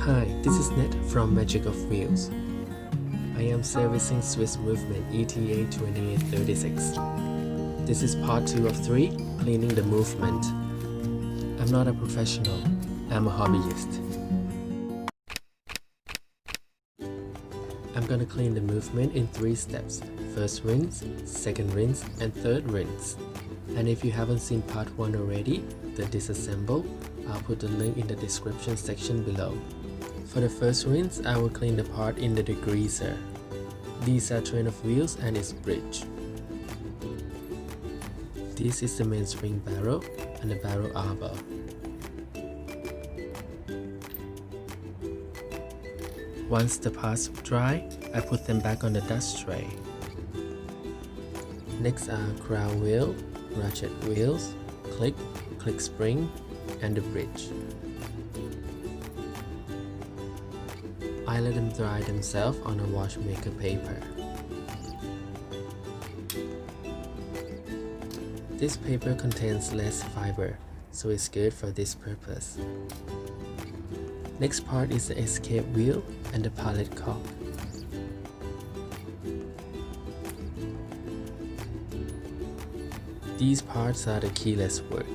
Hi, this is Ned from Magic of Wheels. I am servicing Swiss Movement ETA 2836. This is part 2 of 3, cleaning the movement. I'm not a professional, I'm a hobbyist. I'm gonna clean the movement in 3 steps. First rinse, second rinse, and third rinse. And if you haven't seen part 1 already, the disassemble, I'll put the link in the description section below. For the first rinse, I will clean the part in the degreaser. These are train of wheels and its bridge. This is the mainspring barrel and the barrel arbor. Once the parts dry, I put them back on the dust tray. Next are crown wheel, ratchet wheels, click spring, and the bridge. I let them dry themselves on a watchmaker paper. This paper contains less fiber, so it's good for this purpose. Next part is the escape wheel and the pallet cock. These parts are the keyless work.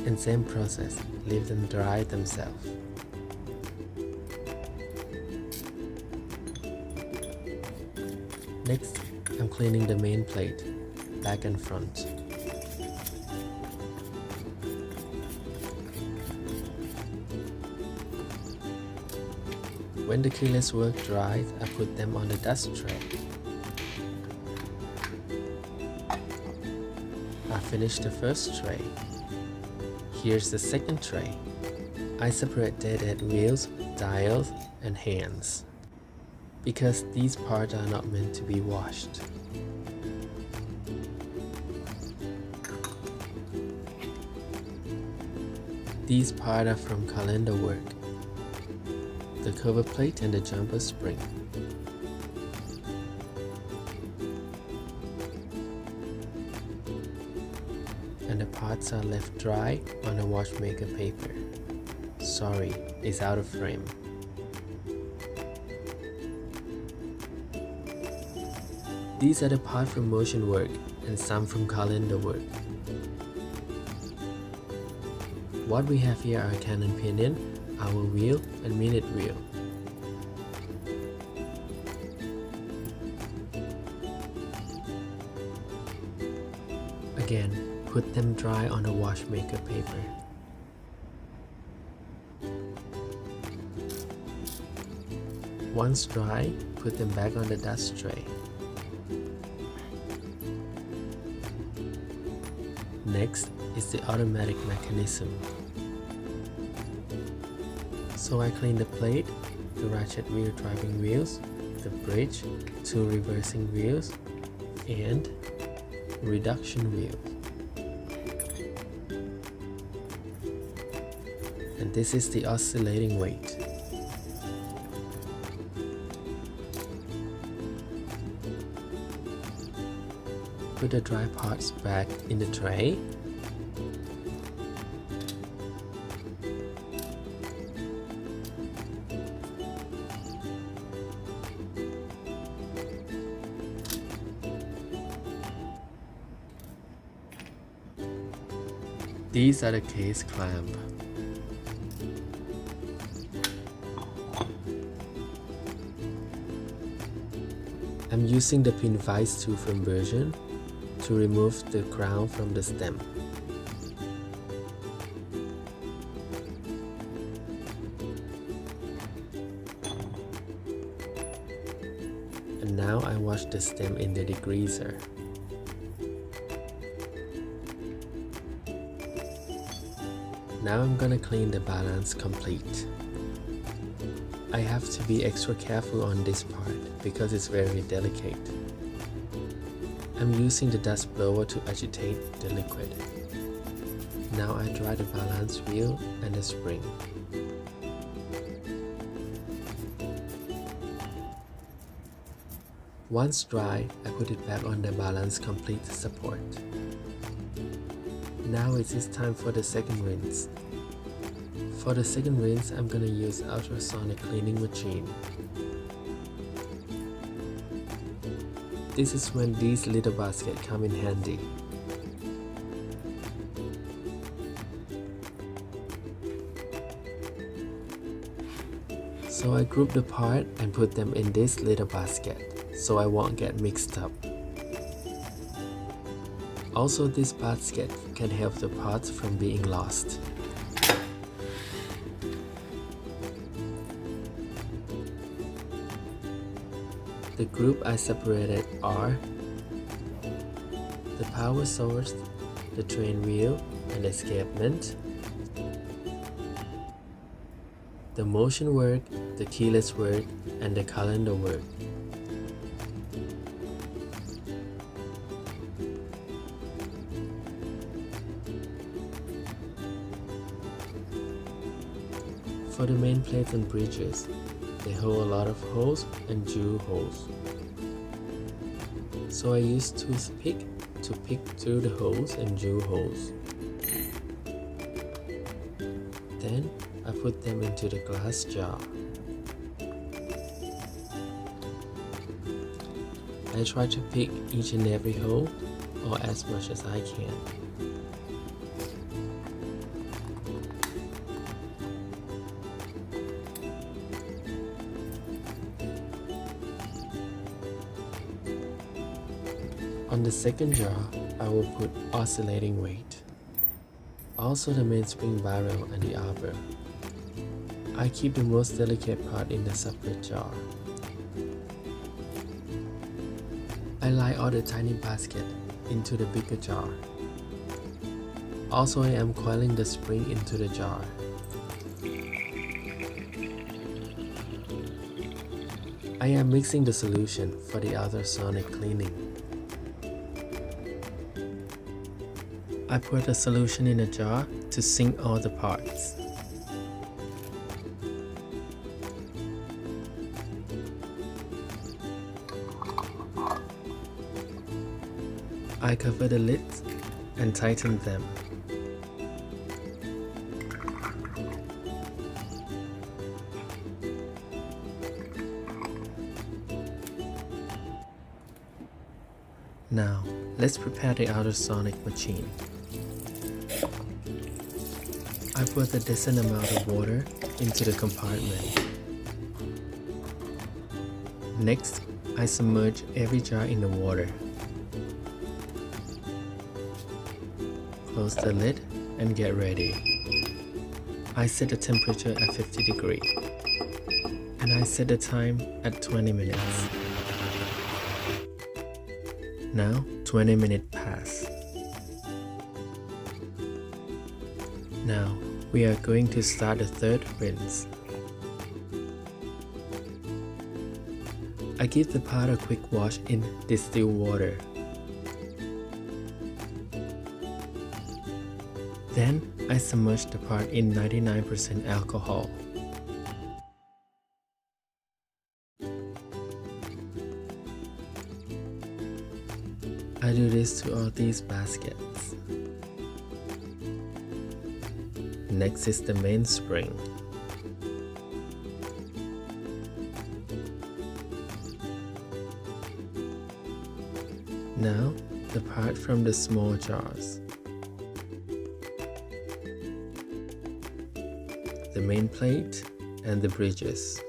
And same process, leave them dry themselves. Next, I'm cleaning the main plate, back and front. When the keyless work dries, I put them on the dust tray. I finished the first tray. Here's the second tray. I separate deadhead wheels, dials, and hands, because these parts are not meant to be washed. These parts are from calendar work, the cover plate and the jumper spring. And the parts are left dry on a watchmaker paper. Sorry, it's out of frame. These are the parts from motion work and some from calendar work. What we have here are cannon pinion, hour wheel, and minute wheel. Again, put them dry on a watchmaker paper. Once dry, put them back on the dust tray. Next is the automatic mechanism. So I clean the plate, the ratchet wheel driving wheels, the bridge, 2 reversing wheels, and reduction wheel. And this is the oscillating weight. Put the dry parts back in the tray. These are the case clamp. I'm using the pin vise tooth version to remove the crown from the stem. And now I wash the stem in the degreaser. Now I'm gonna clean the balance complete. I have to be extra careful on this part because it's very delicate. I'm using the dust blower to agitate the liquid. Now I dry the balance wheel and the spring. Once dry, I put it back on the balance complete support. Now it is time for the second rinse. For the second rinse, I'm gonna use ultrasonic cleaning machine. This is when these little baskets come in handy. So I group the part and put them in this little basket so I won't get mixed up. Also, this basket can help the parts from being lost. The group I separated are the power source, the train wheel and escapement, the motion work, the keyless work, and the calendar work. For the main plates and bridges, they hold a lot of holes and jewel holes. So I use toothpick to pick through the holes and jewel holes. Then I put them into the glass jar. I try to pick each and every hole, or as much as I can. On the second jar, I will put oscillating weight. Also the mainspring barrel and the arbor. I keep the most delicate part in the separate jar. I line all the tiny basket into the bigger jar. Also, I am coiling the spring into the jar. I am mixing the solution for the ultrasonic cleaning. I put the solution in a jar to sink all the parts. I cover the lids and tighten them. Now, let's prepare the ultrasonic machine. I put a decent amount of water into the compartment. Next, I submerge every jar in the water. Close the lid and get ready. I set the temperature at 50 degrees and I set the time at 20 minutes. Now 20 minutes pass. Now we are going to start the third rinse. I give the part a quick wash in distilled water. Then I submerge the part in 99% alcohol. I do this to all these baskets. Next is the mainspring. Now the part from the small jars. The main plate and the bridges.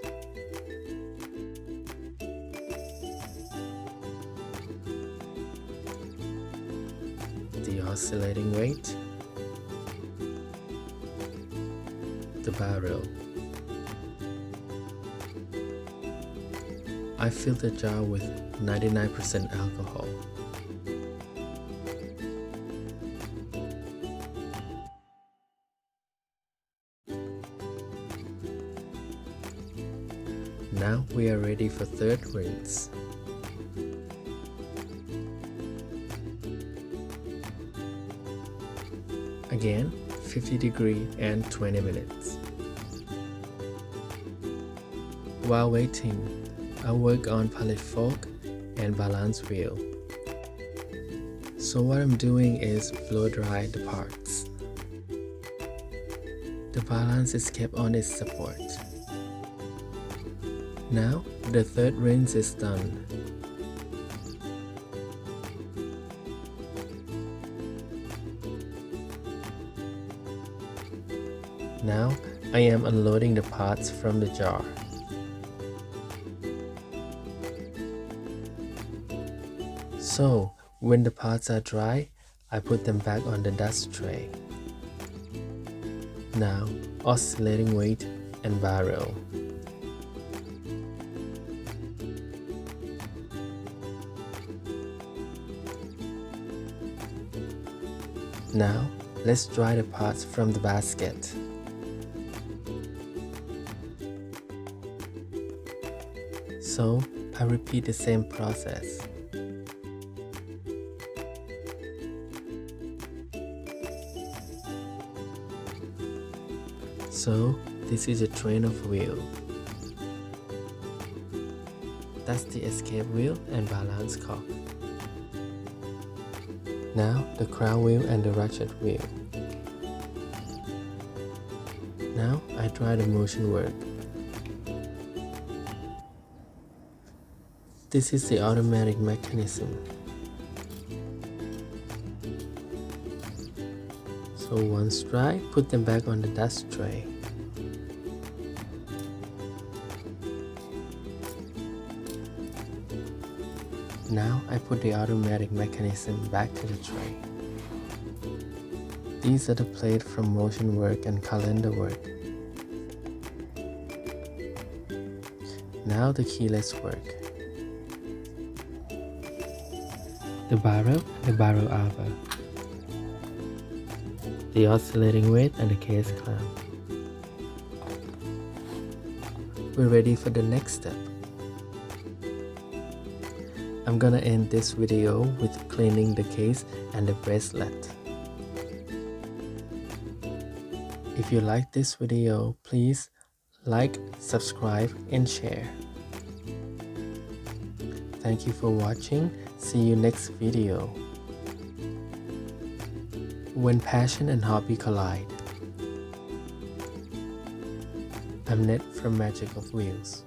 The oscillating weight. The barrel. I fill the jar with 99% alcohol. Now we are ready for third rinse. Again, 50 degrees and 20 minutes. While waiting, I work on pallet fork and balance wheel. So what I'm doing is blow dry the parts. The balance is kept on its support. Now the third rinse is done. Now I am unloading the parts from the jar. So when the parts are dry, I put them back on the dust tray. Now oscillating weight and barrel. Now let's dry the parts from the basket. So I repeat the same process. So this is a train of wheel. That's the escape wheel and balance cock. Now the crown wheel and the ratchet wheel. Now I try the motion work. This is the automatic mechanism. So once dry, put them back on the dust tray. Now I put the automatic mechanism back to the tray. These are the plates from motion work and calendar work. Now the keyless work. The barrel and the barrel arbor. The oscillating weight and the case clamp. We're ready for the next step. I'm gonna end this video with cleaning the case and the bracelet. If you like this video, please like, subscribe, and share. Thank you for watching. See you next video. When passion and hobby collide. I'm Ned from Magic of Wheels.